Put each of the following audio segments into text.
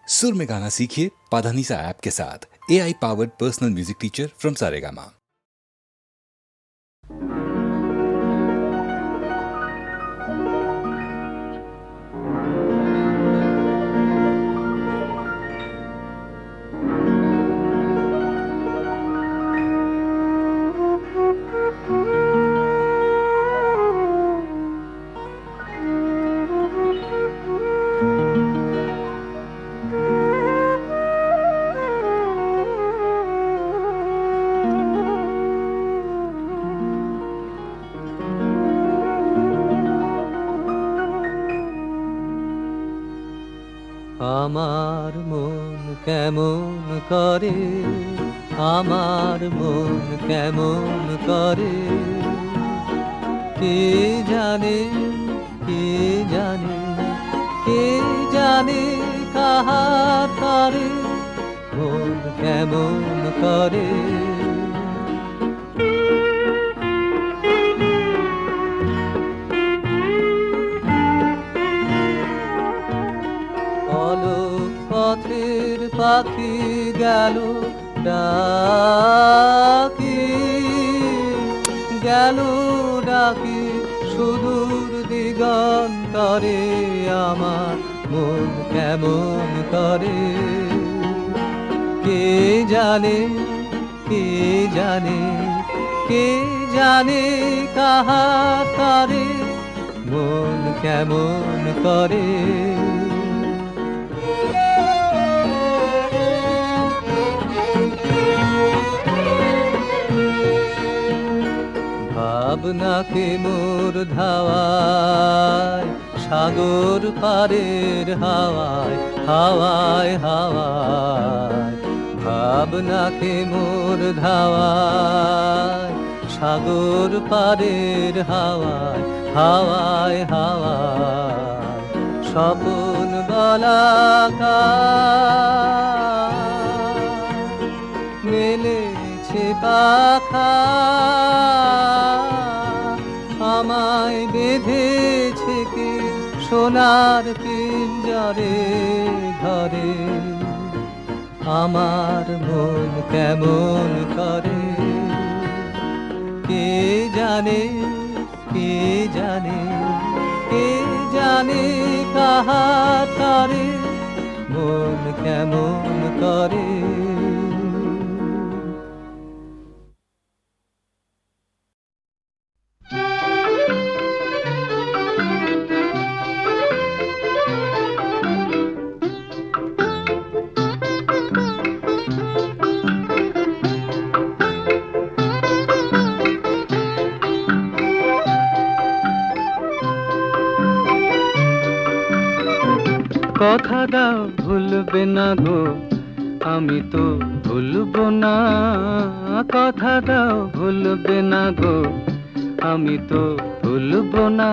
सुर में गाना सीखिए पाधानीसा ऐप के साथ। AI powered personal music teacher from Saregama. আমার মন কেমন করে, আমার মন কেমন করে, কে জানে, কে জানে, কে জানে কাহার করে, মন কেমন করে। পথের পাখি গেল ডাকি, গেল ডাকি সুদূর দিগন্তরে, আমার মন কেমন করে, কে জানে, কে জানে, কে জানে কাহার করে, মন কেমন করে। ভাবনাকে মোর ধাওয়ায়, সাগর পারের হাওয়ায়, হাওয়ায় হাওয়ায়, ভাবনাকে মোর ধাওয়ায়, সাগর পারের হাওয়ায়, হাওয়ায় হাওয়ায়, স্বপন বলাকা মেলেছে পাখা, আমায় বেঁধেছে কি সোনার পিঞ্জরে ঘরে, আমার মন কেমন করে, কে জানে, কে জানে, কে জানে কাহার করে, মন কেমন করে। কথা দাও ভুলবে না গো, আমি তো ভুলবো না, কথা দাও ভুলবে না গো, আমি তো ভুলবো না,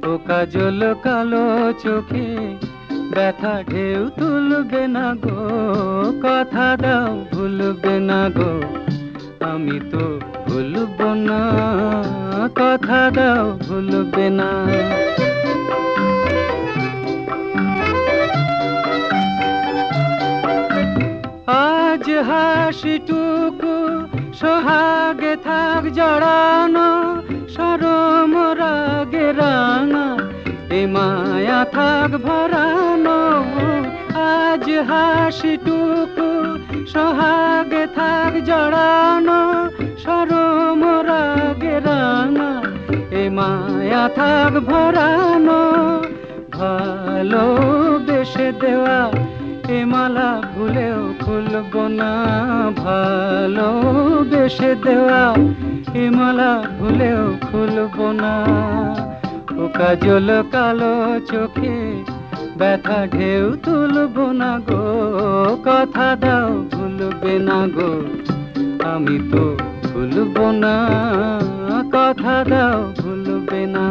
ও কাজল কালো চোখে ব্যথা ঢেউ তুলবে না গো, কথা দাও ভুলবে না গো, আমি তো ভুলবো না, কথা দাও ভুলবে না। আজ হাসিটুকু সোহাগে থাক জড়ানো, সরম রাগে রাঙা এ মায়া থাক ভরানো, আজ হাসিটুকু সোহাগে থাক জড়ানো, সরম রাগে রাঙা এ মায়া থাক ভরানো, ভালোবেসে দেওয়া এ মালা ভুলেও খুলবো না, ভালোবেসে দেওয়া এ মালা ভুলেও খুলবো না, ও কাজল কালো চোখে ব্যথা ঢেউ তুলবো না গো, কথা দাও ভুলবে না গো, আমি তো ভুলবো না, কথা দাও ভুলবে না।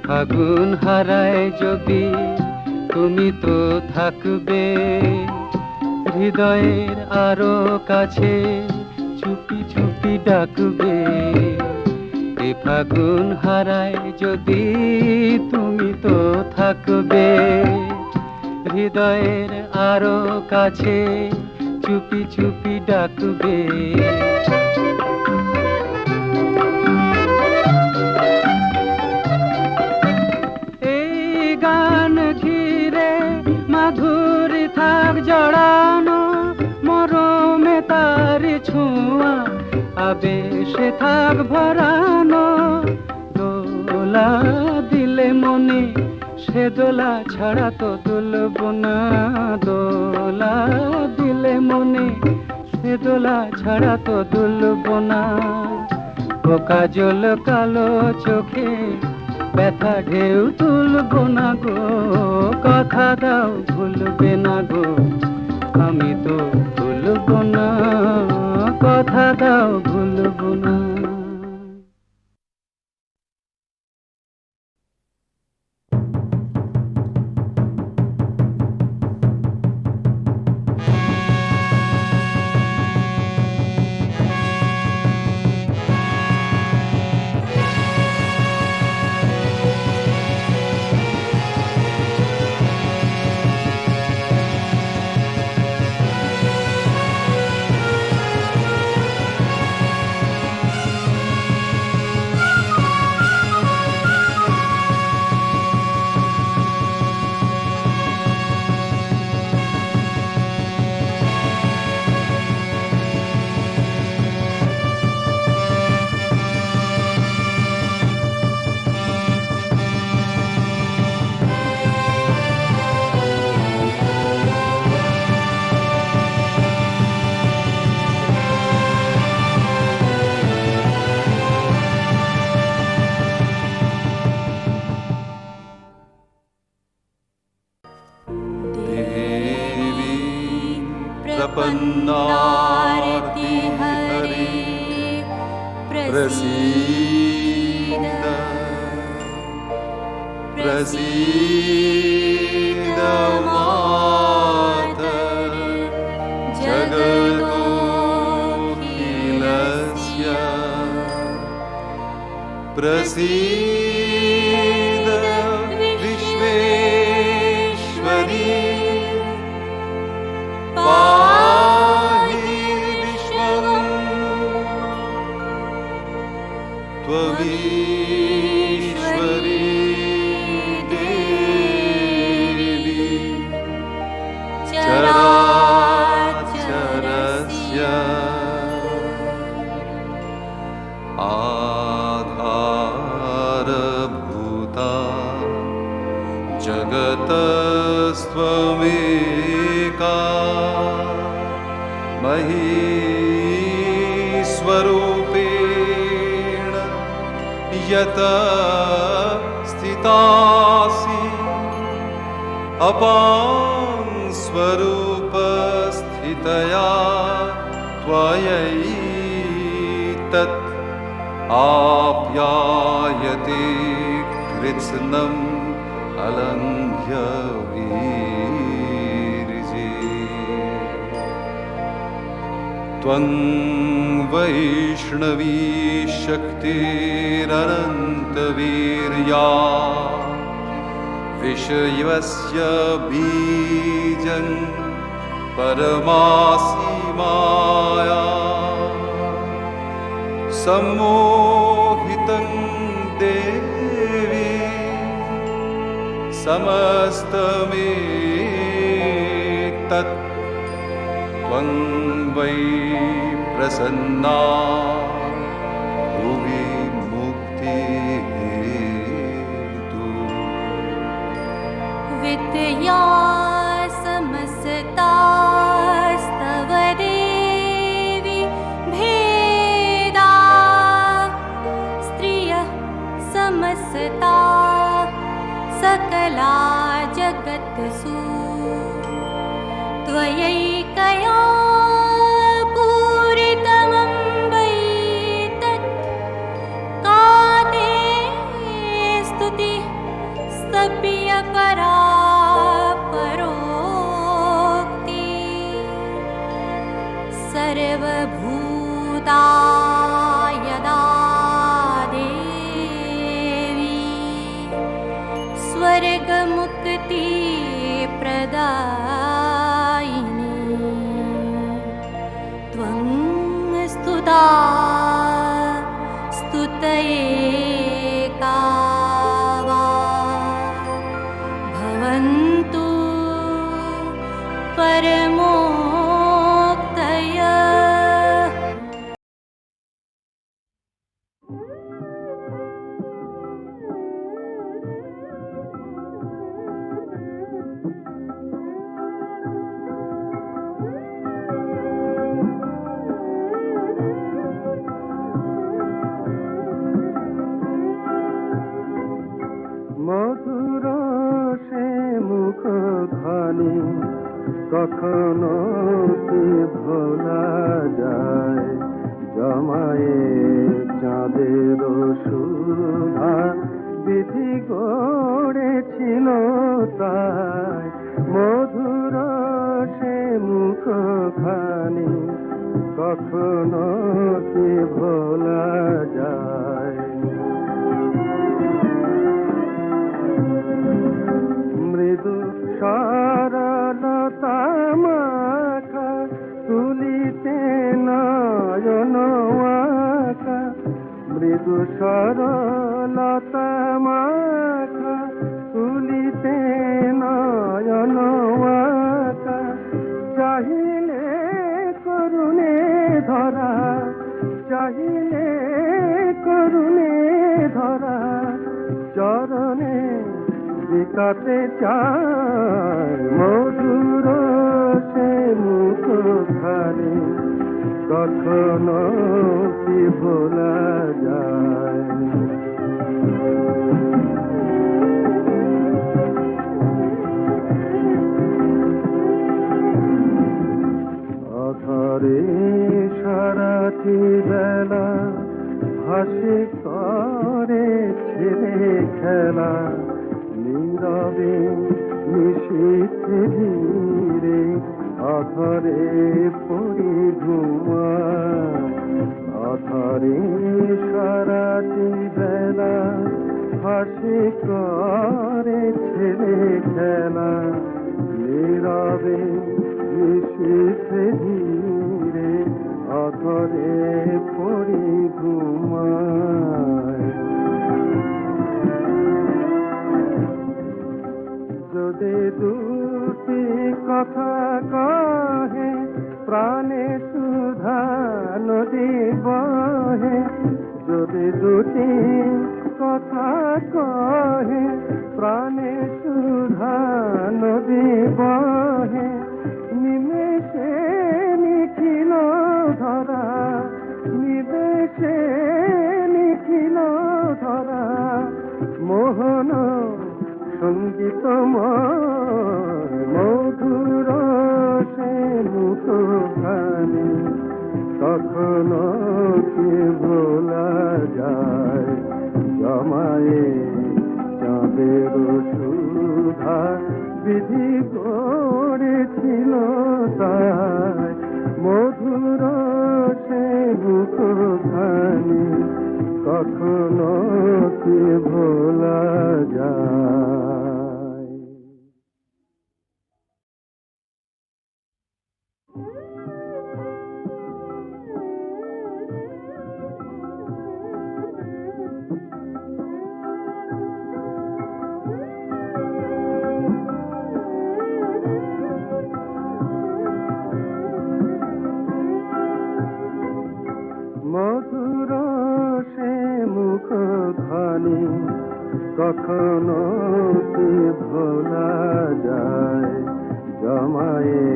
ফাগুন হারায় যদি তুমি তো থাকবে, হৃদয়ের আরো কাছে চুপি চুপি ডাকবে, এ ফাগুন হারায় যদি তুমি তো থাকবে হৃদয়ের আরো কাছে চুপি চুপি ডাকবে এই গান ঘিরে মাধুরী থাক জড়ানো মরমে তার ছোঁয়া আবেশে থাক ভরানো দোলা দিলে মনে সে দোলা ছাড়া তো দুলব না দোলা দিলে মনে সে দোলা ছাড়া তো দুলব না ও কাজল কালো চোখে ব্যথা ঢেউ তুলব না গো কথা দাও ভুলবে না গো আমি তো ভুলব না কথা দাও ভুলব না प्रपन्नारति हरे प्रसीद प्रसीद मातर जगतोऽखिलस्य प्रसीद विश्वेश्वरी पाहि विश्वम् त्वमीश्वरी देवी चराचरस्य आधारभूता जगतस्त्वमेका महीस्वरूपेण यत स्थितासि अपां स्वरूपस्थितया त्वयैतत् आप्यायते कृत्स्नम् अलङ्घ्य वीर्ये त्वं वैष्णवी शक्तिरनन्तवीर्या विषयस्य बीजं परमासि माया सम्मोहितं देवी समस्तमेतत् त्वं वै प्रसन्ना भुवि मुक्तिहेतु विद्या समस्तास्तव देवी भेदा स्त्रियः समस्ता सकला जगत्सु त्वयैकया पूरितमं वै तत् का ते स्तुतिः सप्यपरा परोक्ति सर्वभूता यदा देवी मुक्ति प्रदायिनी त्वं स्तुता स्तुतये का वा भवन्तु परमोक्तयः। মধুর সে মুখখানি কখনো কি ভোলা যায়, জমায়ে চাঁদের সুধা বিধি গড়েছিল তাই। মধুর সে মুখখানি কখনো কি ভোলা যায়। মৃদু সরলতা মাখা তুলিতে নয়ন আঁকা, মৃদু সরলতা মাখা তুলিতে নয়ন আঁকা, চাহিলে করুণে ধরা, চাহিলে করুণে ধরা চরণে বিকাতে চায়। মধুর সে মুখখানি কখনো কি ভোলা যায়। অধরে সারাটি বেলা হাসি করে ছেলে খেলা, নীরবে নিশীথে ধীরে অধরে পড়ি ঘুমায়। অধরে সারাটি বেলা হাসি করে ছেলে খেলা, নীরবে নিশীথে ধীরে অধরে পড়ি ঘুমায়। যদি দুটি কথা কহে প্রাণে সুধা নদী বহে, যদি দুটি কথা কহে প্রাণে সুধা নদী বহে, নিমেষে নিখিল ধরা, নিমেষে নিখিল ধরা মোহন সঙ্গীতময়। মধুর সে মুখখানি কখনো কি ভোলা যায়, জমায়ে চাঁদের সুধা বিধি গড়েছিল তাই। মধুর সে মুখখানি কখনো কি ভোলা যায়। মধুর সে মুখখানি কখনো কি ভোলা যায়, জমায়ে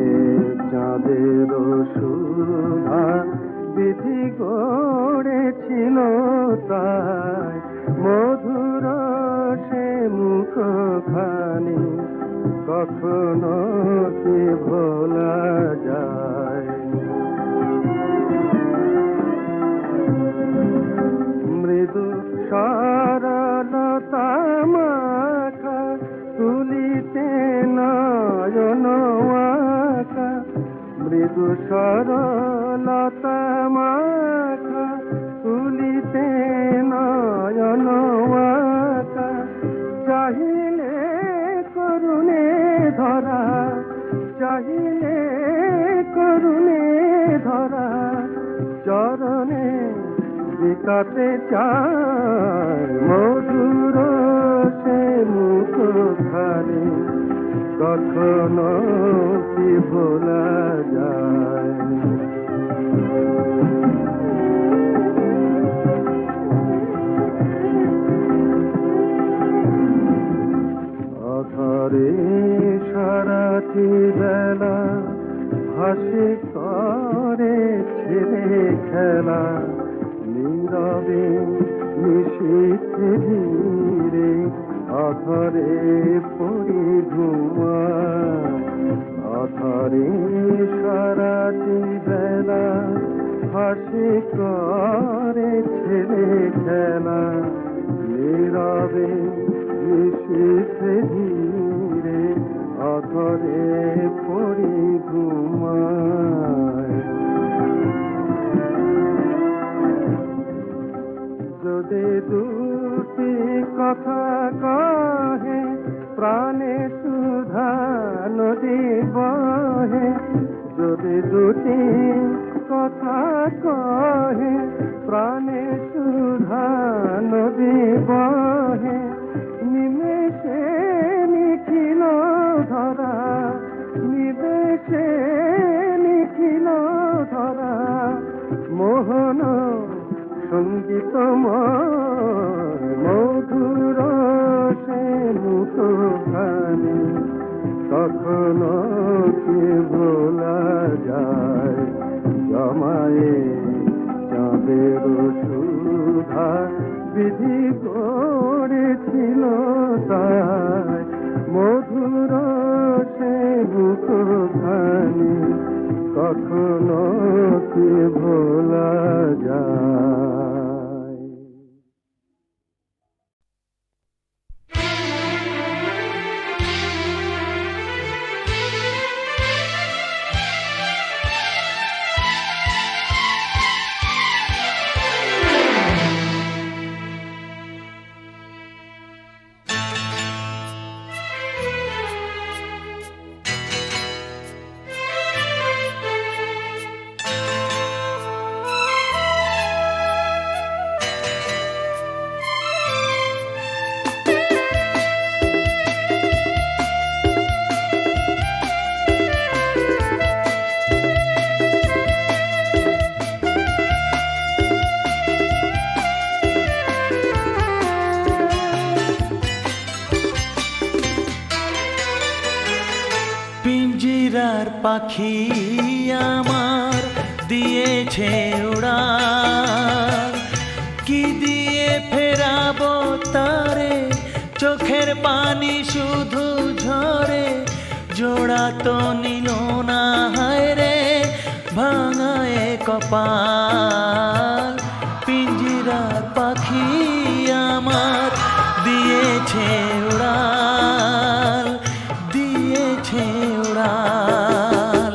চাঁদের সুধা বিধি গড়েছিল তাই। মধুর সে মুখখানি কখনো কি ভোলা যায়। মৃদু সরলতা মাখা তুলিতে নয়ন আঁকা, মৃদু সরলতা মাখা তুলিতে নয়ন আঁকা, চাহিলে করুণ চায় মধুর সে মুখখানি কখনো কি ভোলা যায় অধরে সারাটি বেলা হাসি করে ছেলে খেলা নীরবে নিশীথে ধীরে অধরে পড়ি ঘুমায় অধরে সারাটি বেলা হাসি করে ছেলে খেলা নীরবে নিশীথে ধীরে অধরে পড়ি ঘুমায় যদি দুটি কথা কহে প্রাণে সুধা নদী বহে যদি দুটি কথা কহে প্রাণে সুধা নদী বহে নিমেষে নিখিল ধরা নিমেষে নিখিল ধরা মোহন সঙ্গীতময় মধুর সে মুখখানি কখনো কি ভোলা যায় জমায়ে চাঁদের সুধা বিধি করেছিল তাই মধুর সে মুখখানি কখনো কি ভোলা যায় পিঞ্জিরার পাখি আমার দিয়েছে উড়াল কি দিয়ে ফেরাবো তারে চোখের পানি শুধু ঝরে জোড়া তো নিল না হায় রে ভাঙায় কপাল পিঞ্জিরার পাখি আমার দিয়েছে উড়াল দিয়েছে উড়াল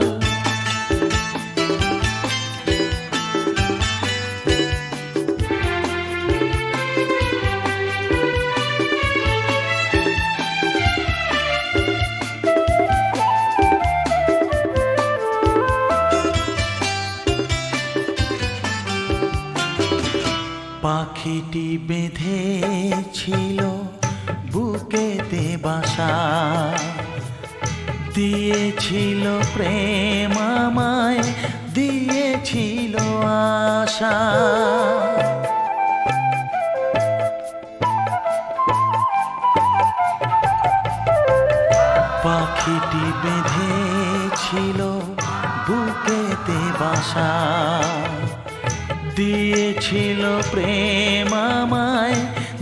পাখিটি বেঁধেছিল বুকেতে বাসা দিয়েছিল প্রেম আমায় দিয়েছিল আশা পাখিটি বেঁধেছিল বুকেতে বাসা দিয়েছিল প্রেম আমায়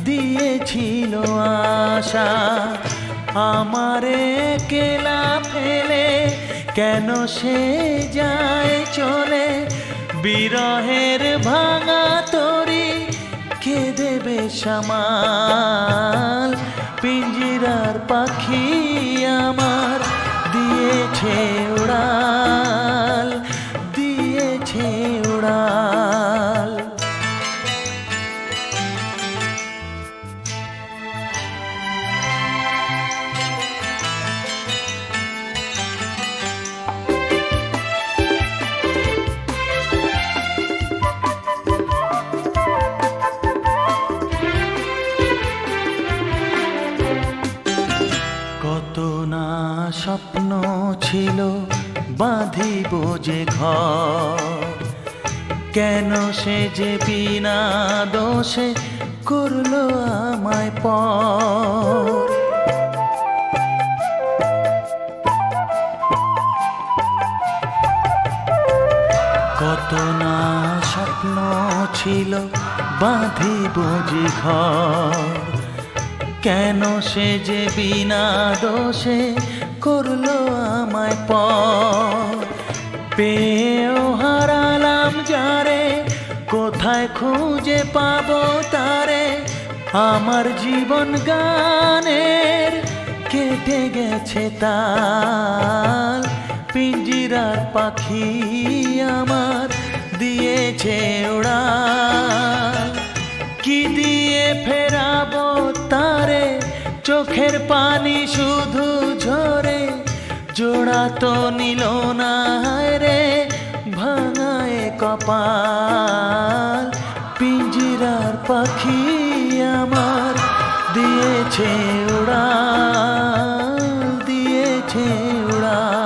দিয়েছিল আশা আমারে কেলা ফেলে কেন সে যায় চলে বিরহের ভাঙা তরি কে দেবে সামাল পিঞ্জিরার পাখি আমার দিয়েছে উড়াল দিয়েছে উড়াল স্বপ্ন ছিল বাঁধিব যে ঘর, কেন সে যে বিনা দোষে করলো আমায় পর। কত না স্বপ্ন ছিল বাঁধিব যে ঘর, কেন সে যে বিনা দোষে করলো আমায় পর। পেয়েও হারালাম যারে, কোথায় খুঁজে পাবো তারে, আমার জীবন গানের কেটে গেছে তাল। পিঞ্জিরার পাখি আমার দিয়েছে উড়াল, কি দিয়ে ফেরাবো তারে, চোখের পানি শুধু ঝরে, জোড়া তো নিল না রে ভাঙায় কপাল। পিঞ্জিরার পাখি আমার দিয়েছে উড়াল, দিয়েছে উড়াল।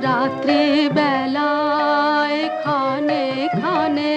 রাত্রি বেলায় খানে খানে